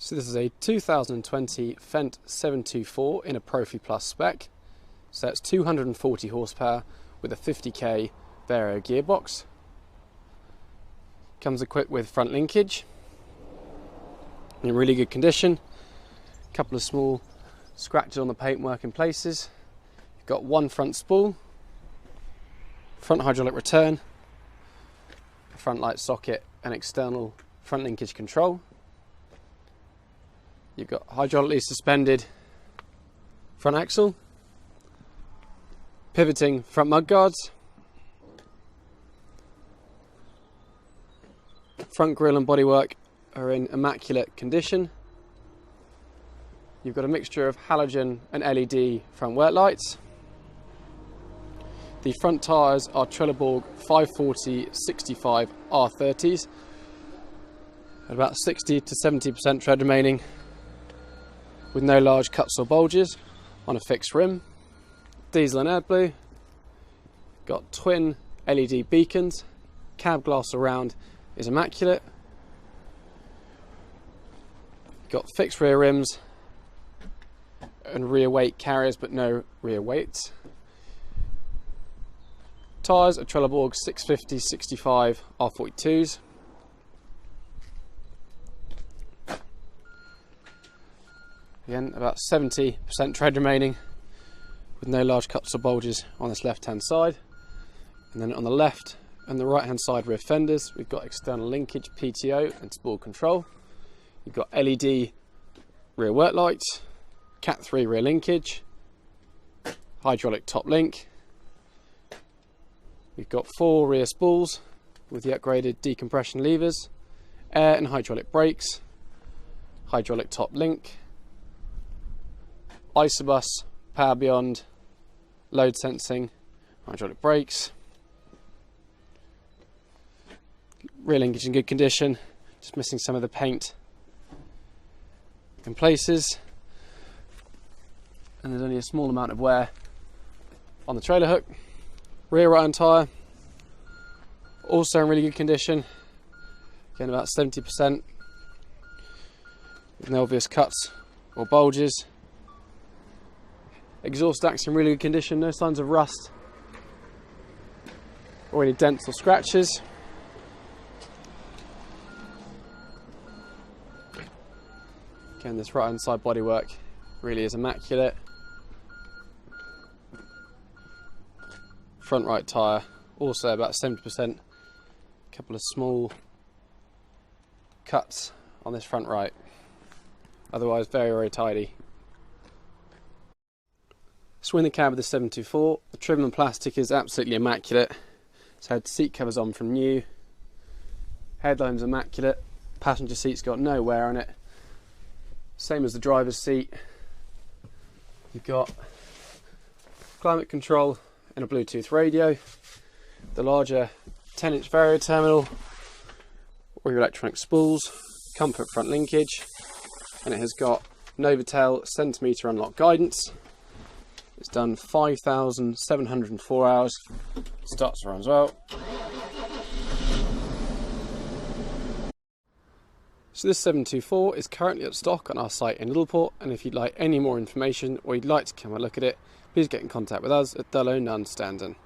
So this is a 2020 Fendt 724 in a Profi Plus spec. So that's 240 horsepower with a 50k Vario gearbox. Comes equipped with front linkage in really good condition. A couple of small scratches on the paintwork in places. You've got one front spool, front hydraulic return, a front light socket and external front linkage control. You've got hydraulically suspended front axle, pivoting front mudguards, front grille and bodywork are in immaculate condition. You've got a mixture of halogen and LED front work lights. The front tyres are Trelleborg 540/65 R30s at about 60 to 70% tread remaining, with no large cuts or bulges, on a fixed rim. Diesel and AdBlue. Got twin LED beacons. Cab glass around is immaculate. Got fixed rear rims and rear weight carriers, but no rear weights. Tyres are Trelleborg 650/65 R42s. Again, about 70% tread remaining, with no large cuts or bulges on this left hand side. And then on the left and the right hand side rear fenders, we've got external linkage, PTO and spool control. You've got LED rear work lights, Cat 3 rear linkage, hydraulic top link. You've got 4 rear spools with the upgraded decompression levers, air and hydraulic brakes, hydraulic top link, Isobus, Power Beyond, load sensing, hydraulic brakes. Rear linkage in good condition, just missing some of the paint in places. And there's only a small amount of wear on the trailer hook. Rear right hand tyre, also in really good condition. Again, about 70%, with no obvious cuts or bulges. Exhaust stacks in really good condition, no signs of rust or any dents or scratches. Again, this right hand side bodywork really is immaculate. Front right tyre, also about 70%. A couple of small cuts on this front right. Otherwise, very, very tidy. So in the cab of the 724, the trim and plastic is absolutely immaculate. It's had seat covers on from new. Headline's immaculate. Passenger seat's got no wear on it. Same as the driver's seat. You've got climate control and a Bluetooth radio. The larger 10-inch Vario terminal, or your electronic spools, comfort front linkage, and it has got Novotel centimetre unlock guidance. It's done 5,704 hours. Starts to run as well. So this 724 is currently at stock on our site in Littleport, and if you'd like any more information or you'd like to come and look at it, please get in contact with us at Thurlow Nunn Standen.